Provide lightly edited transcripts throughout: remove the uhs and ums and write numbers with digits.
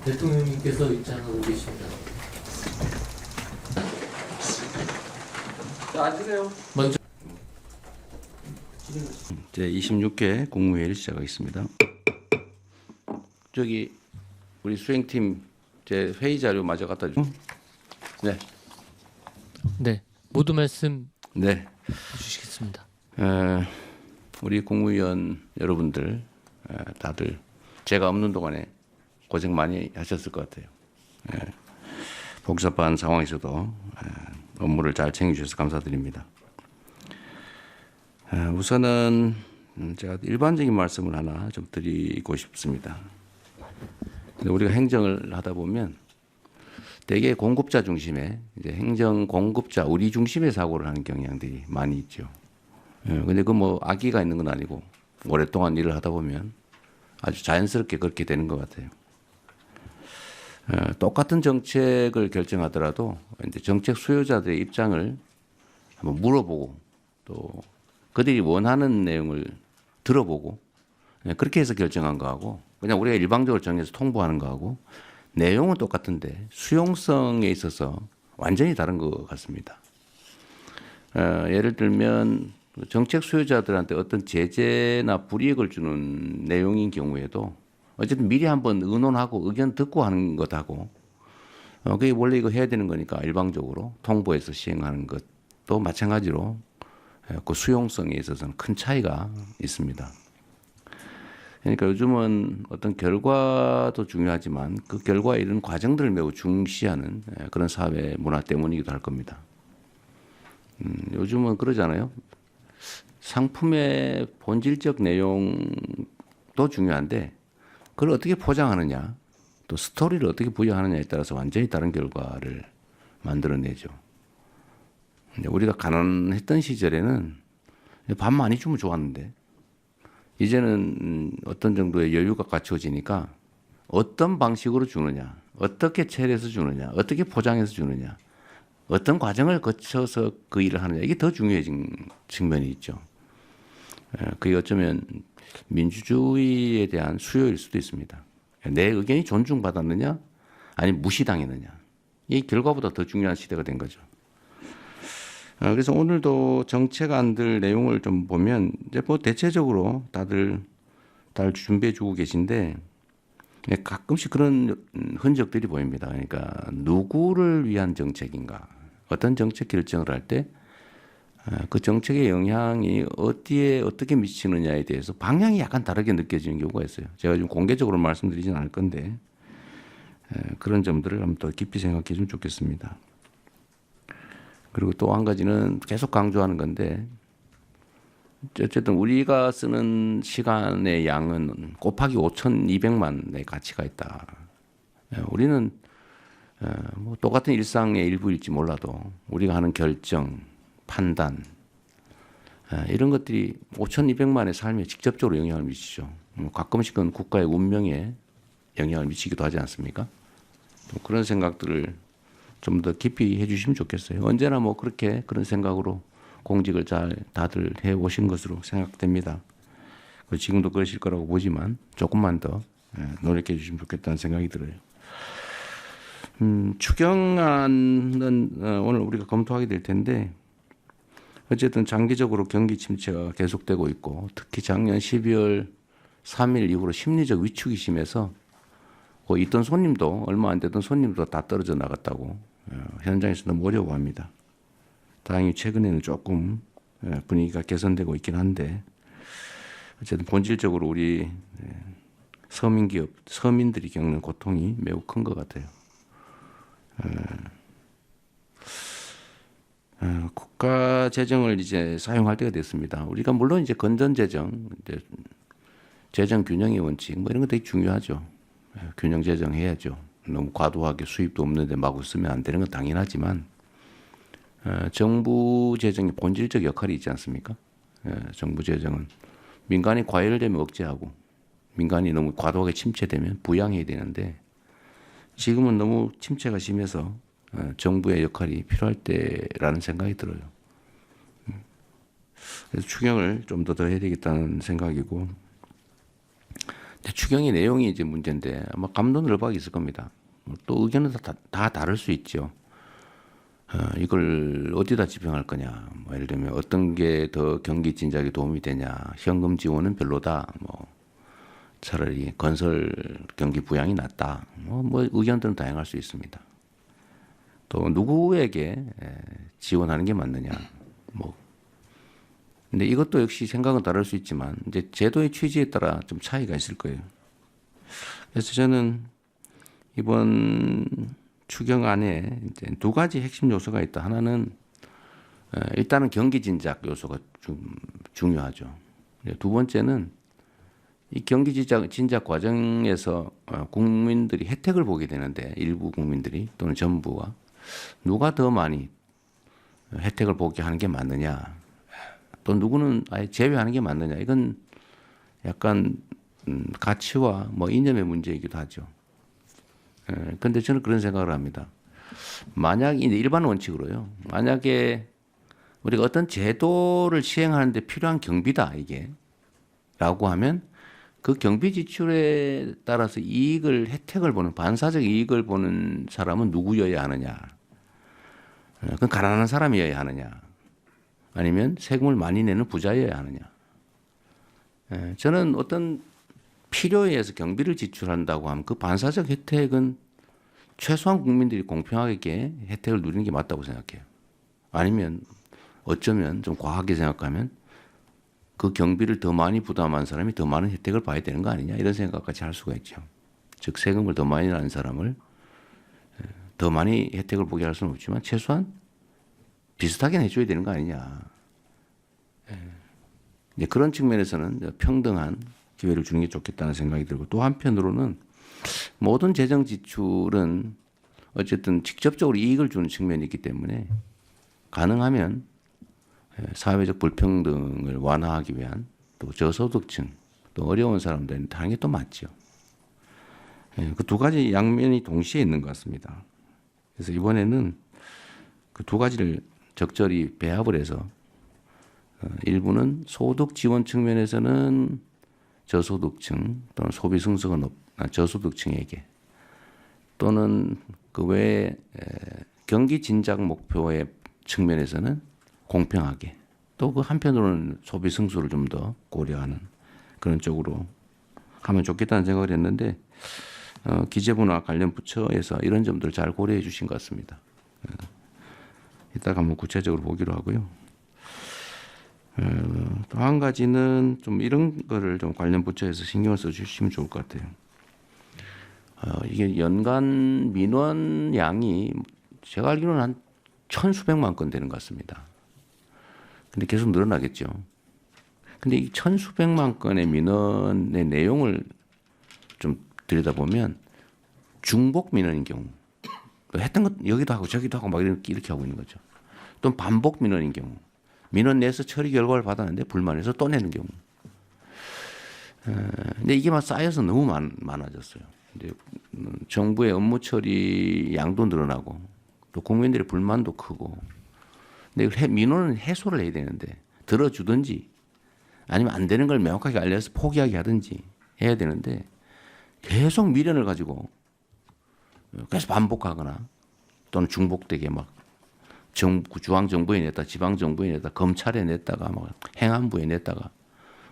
대통령님께서 입장하고 계십니다. 자, 앉으세요. 먼저 제 26회 국무회의를 시작하겠습니다. 저기 우리 수행팀 제 회의 자료 마저 갖다 주. 네. 네 모두 말씀 네. 주시겠습니다. 우리 국무위원 여러분들 다들 제가 없는 동안에 고생 많이 하셨을 것 같아요. 복잡한 상황에서도 업무를 잘 챙겨주셔서 감사드립니다. 우선은 제가 일반적인 말씀을 하나 좀 드리고 싶습니다. 근데 우리가 행정을 하다 보면 대개 공급자 중심의 이제 행정 공급자 우리 중심의 사고를 하는 경향들이 많이 있죠. 근데 그 뭐 악의가 있는 건 아니고 오랫동안 일을 하다 보면 아주 자연스럽게 그렇게 되는 것 같아요. 똑같은 정책을 결정하더라도 이제 정책 수요자들의 입장을 한번 물어보고 또 그들이 원하는 내용을 들어보고 그렇게 해서 결정한 거하고 그냥 우리가 일방적으로 정해서 통보하는 거하고 내용은 똑같은데 수용성에 있어서 완전히 다른 것 같습니다. 예를 들면 정책 수요자들한테 어떤 제재나 불이익을 주는 내용인 경우에도 어쨌든 미리 한번 의논하고 의견 듣고 하는 것하고 그게 원래 이거 해야 되는 거니까 일방적으로 통보해서 시행하는 것도 마찬가지로 그 수용성에 있어서는 큰 차이가 있습니다. 그러니까 요즘은 어떤 결과도 중요하지만 그 결과에 이른 과정들을 매우 중시하는 그런 사회 문화 때문이기도 할 겁니다. 요즘은 그러잖아요. 상품의 본질적 내용도 중요한데 그걸 어떻게 포장하느냐 또 스토리를 어떻게 부여하느냐에 따라서 완전히 다른 결과를 만들어내죠. 우리가 가난했던 시절에는 밥 많이 주면 좋았는데 이제는 어떤 정도의 여유가 갖춰지니까 어떤 방식으로 주느냐 어떻게 처리해서 주느냐 어떻게 포장해서 주느냐 어떤 과정을 거쳐서 그 일을 하느냐 이게 더 중요해진 측면이 있죠. 그게 어쩌면 민주주의에 대한 수요일 수도 있습니다. 내 의견이 존중받았느냐 아니면 무시당했느냐 이 결과보다 더 중요한 시대가 된 거죠. 그래서 오늘도 정책안들 내용을 좀 보면 이제 뭐 대체적으로 다들 준비해 주고 계신데 가끔씩 그런 흔적들이 보입니다. 그러니까 누구를 위한 정책인가 어떤 정책 결정을 할 때 그 정책의 영향이 어디에 어떻게 미치느냐에 대해서 방향이 약간 다르게 느껴지는 경우가 있어요. 제가 좀 공개적으로 말씀드리진 않을 건데 그런 점들을 한번 더 깊이 생각해 주면 좋겠습니다. 그리고 또 한 가지는 계속 강조하는 건데 어쨌든 우리가 쓰는 시간의 양은 곱하기 5,200만의 가치가 있다. 우리는 뭐 똑같은 일상의 일부일지 몰라도 우리가 하는 결정, 판단 이런 것들이 5,200만의 삶에 직접적으로 영향을 미치죠. 가끔씩은 국가의 운명에 영향을 미치기도 하지 않습니까? 또 그런 생각들을 좀 더 깊이 해주시면 좋겠어요. 언제나 뭐 그렇게 그런 생각으로 공직을 잘 다들 해 오신 것으로 생각됩니다. 지금도 그러실 거라고 보지만 조금만 더 노력해 주시면 좋겠다는 생각이 들어요. 추경안은 오늘 우리가 검토하게 될 텐데 어쨌든 장기적으로 경기 침체가 계속되고 있고 특히 작년 12월 3일 이후로 심리적 위축이 심해서 있던 손님도 얼마 안 되던 손님도 다 떨어져 나갔다고 현장에서 너무 어려워합니다. 다행히 최근에는 조금 분위기가 개선되고 있긴 한데 어쨌든 본질적으로 우리 서민기업, 서민들이 겪는 고통이 매우 큰 것 같아요. 국가 재정을 이제 사용할 때가 됐습니다. 우리가 물론 이제 건전 재정, 이제 재정 균형의 원칙 뭐 이런 거 되게 중요하죠. 균형 재정해야죠. 너무 과도하게 수입도 없는데 마구 쓰면 안 되는 건 당연하지만 정부 재정의 본질적 역할이 있지 않습니까? 정부 재정은 민간이 과열되면 억제하고 민간이 너무 과도하게 침체되면 부양해야 되는데 지금은 너무 침체가 심해서 정부의 역할이 필요할 때라는 생각이 들어요. 그래서 추경을 좀 더 해야 되겠다는 생각이고 추경의 내용이 이제 문제인데 아마 감론을박이 있을 겁니다. 또 의견은 다 다를 수 있죠. 이걸 어디다 집행할 거냐. 뭐 예를 들면 어떤 게 더 경기 진작에 도움이 되냐. 현금 지원은 별로다. 뭐 차라리 건설 경기 부양이 낫다. 뭐 의견들은 다양할 수 있습니다. 또 누구에게 지원하는 게 맞느냐. 뭐 근데 이것도 역시 생각은 다를 수 있지만 이제 제도의 취지에 따라 좀 차이가 있을 거예요. 그래서 저는 이번 추경안에 이제 두 가지 핵심 요소가 있다. 하나는 일단은 경기 진작 요소가 좀 중요하죠. 두 번째는 이 경기 진작 과정에서 국민들이 혜택을 보게 되는데 일부 국민들이 또는 전부가 누가 더 많이 혜택을 보게 하는 게 맞느냐 또 누구는 아예 제외하는 게 맞느냐 이건 약간 가치와 뭐 이념의 문제이기도 하죠. 그런데 저는 그런 생각을 합니다. 만약 일반 원칙으로요. 만약에 우리가 어떤 제도를 시행하는데 필요한 경비다 이게 라고 하면 그 경비 지출에 따라서 혜택을 보는 반사적 이익을 보는 사람은 누구여야 하느냐. 그건 가난한 사람이어야 하느냐. 아니면 세금을 많이 내는 부자여야 하느냐. 저는 어떤 필요에 의해서 경비를 지출한다고 하면 그 반사적 혜택은 최소한 국민들이 공평하게 혜택을 누리는 게 맞다고 생각해요. 아니면 어쩌면 좀 과하게 생각하면 그 경비를 더 많이 부담한 사람이 더 많은 혜택을 봐야 되는 거 아니냐 이런 생각까지 할 수가 있죠. 즉 세금을 더 많이 내는 사람을 더 많이 혜택을 보게 할 수는 없지만 최소한 비슷하게 내줘야 되는 거 아니냐. 이제 그런 측면에서는 평등한 기회를 주는 게 좋겠다는 생각이 들고 또 한편으로는 모든 재정 지출은 어쨌든 직접적으로 이익을 주는 측면이 있기 때문에 가능하면 사회적 불평등을 완화하기 위한 또 저소득층 또 어려운 사람들한테 하는 게 또 맞죠. 그 두 가지 양면이 동시에 있는 것 같습니다. 그래서 이번에는 그 두 가지를 적절히 배합을 해서 일부는 소득 지원 측면에서는 저소득층 또는 소비 승수가 높은 저소득층에게 또는 그 외에 경기 진작 목표의 측면에서는 공평하게 또 그 한편으로는 소비 승수를 좀 더 고려하는 그런 쪽으로 하면 좋겠다는 생각을 했는데 기재부나 관련 부처에서 이런 점들을 잘 고려해 주신 것 같습니다. 이따가 한번 구체적으로 보기로 하고요. 또 한 가지는 좀 이런 거를 좀 관련 부처에서 신경을 써 주시면 좋을 것 같아요. 이게 연간 민원 양이 제가 알기로는 한 천수백만 건 되는 것 같습니다. 근데 계속 늘어나겠죠. 근데 이 천수백만 건의 민원의 내용을 좀 들여다보면 중복 민원인 경우 했던 것 여기도 하고 저기도 하고 막 이렇게 하고 있는 거죠. 또 반복 민원인 경우 민원 내서 처리 결과를 받았는데 불만해서 또 내는 경우. 근데 이게 막 쌓여서 너무 많아졌어요. 이제 정부의 업무 처리 양도 늘어나고 또 국민들의 불만도 크고. 근데 민원은 해소를 해야 되는데 들어주든지 아니면 안 되는 걸 명확하게 알려서 포기하게 하든지 해야 되는데 계속 미련을 가지고 계속 반복하거나 또는 중복되게 막 중앙정부에 냈다, 지방정부에 냈다, 검찰에 냈다가 막 행안부에 냈다가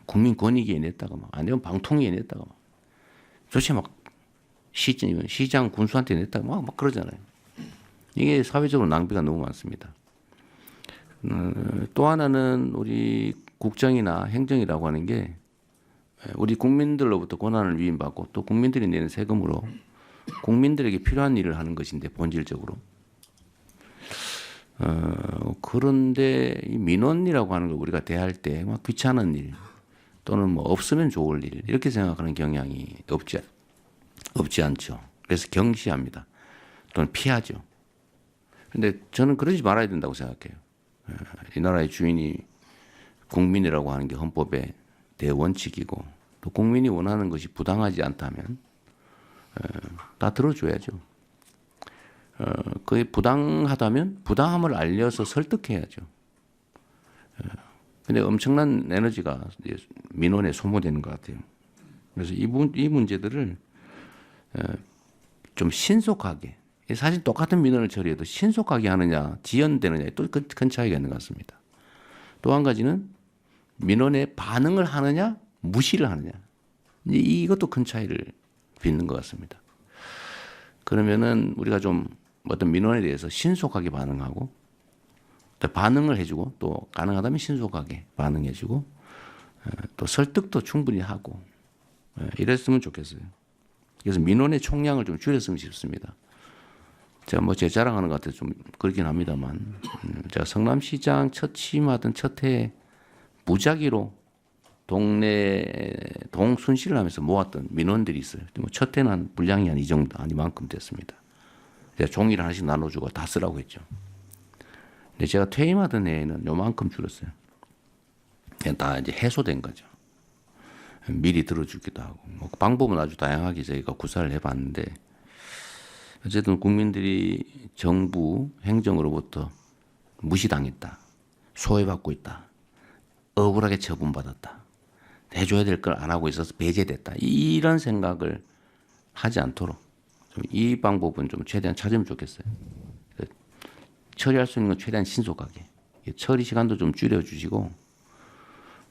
국민권익위에 냈다가 막 안 되면 방통위에 냈다가 막 도대체 막 시장 군수한테 냈다가 막 그러잖아요. 이게 사회적으로 낭비가 너무 많습니다. 또 하나는 우리 국정이나 행정이라고 하는 게 우리 국민들로부터 권한을 위임받고 또 국민들이 내는 세금으로 국민들에게 필요한 일을 하는 것인데 본질적으로 그런데 이 민원이라고 하는 걸 우리가 대할 때 막 귀찮은 일 또는 뭐 없으면 좋을 일 이렇게 생각하는 경향이 없지 않죠. 그래서 경시합니다. 또는 피하죠. 근데 저는 그러지 말아야 된다고 생각해요. 이 나라의 주인이 국민이라고 하는 게 헌법의 대원칙이고 또 국민이 원하는 것이 부당하지 않다면 다 들어줘야죠. 그게 부당하다면 부당함을 알려서 설득해야죠. 근데 엄청난 에너지가 민원에 소모되는 것 같아요. 그래서 이 문제들을 좀 신속하게, 사실 똑같은 민원을 처리해도 신속하게 하느냐 지연되느냐에 또 큰 차이가 있는 것 같습니다. 또 한 가지는 민원에 반응을 하느냐 무시를 하느냐, 이것도 큰 차이를 빚는 것 같습니다. 그러면은 우리가 좀 어떤 민원에 대해서 신속하게 반응하고 또 반응을 해주고 또 가능하다면 신속하게 반응해주고 또 설득도 충분히 하고 이랬으면 좋겠어요. 그래서 민원의 총량을 좀 줄였으면 싶습니다. 제가 뭐 제 자랑하는 것 같아서 좀 그렇긴 합니다만 제가 성남시장 첫 취임하던 첫 해에 무작위로 동네 동순실을 하면서 모았던 민원들이 있어요. 뭐 첫 해는 한 분량이 한 이 정도, 한 이만큼 됐습니다. 제가 종이를 하나씩 나눠주고 다 쓰라고 했죠. 근데 제가 퇴임하던 해에는 요만큼 줄었어요. 그냥 다 이제 해소된 거죠. 미리 들어주기도 하고. 뭐 방법은 아주 다양하게 저희가 구사를 해봤는데 어쨌든 국민들이 정부 행정으로부터 무시당했다, 소외받고 있다, 억울하게 처분받았다, 해줘야 될 걸 안 하고 있어서 배제됐다, 이런 생각을 하지 않도록 좀 이 방법은 좀 최대한 찾으면 좋겠어요. 처리할 수 있는 건 최대한 신속하게, 처리 시간도 좀 줄여주시고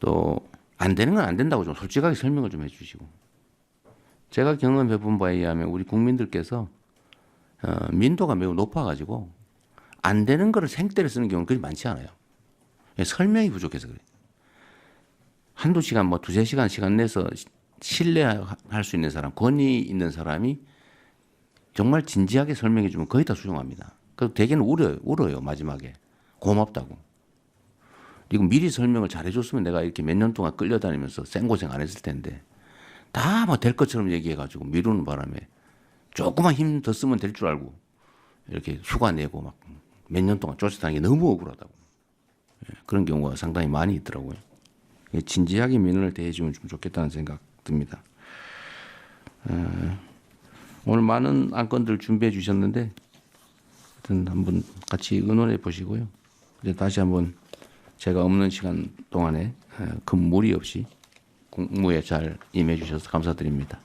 또 안 되는 건 안 된다고 좀 솔직하게 설명을 좀 해주시고. 제가 경험해 본 바에 의하면 우리 국민들께서 민도가 매우 높아가지고 안 되는 거를 생떼를 쓰는 경우는 그리 많지 않아요. 설명이 부족해서 그래요. 한두 시간, 뭐 두세 시간 시간 내서 신뢰할 수 있는 사람, 권위 있는 사람이 정말 진지하게 설명해 주면 거의 다 수용합니다. 그리고 대개는 울어요, 마지막에. 고맙다고. 그리고 미리 설명을 잘해줬으면 내가 이렇게 몇 년 동안 끌려다니면서 생고생 안 했을 텐데 다 뭐 될 것처럼 얘기해가지고 미루는 바람에 조금만 힘 더 쓰면 될 줄 알고 이렇게 휴가 내고 막 몇 년 동안 쫓아다니는 게 너무 억울하다고. 그런 경우가 상당히 많이 있더라고요. 진지하게 민원을 대해주면 좀 좋겠다는 생각 듭니다. 오늘 많은 안건들 준비해 주셨는데 하여튼 한번 같이 의논해 보시고요. 이제 다시 한번 제가 없는 시간 동안에 큰 무리 없이 공무에 잘 임해 주셔서 감사드립니다.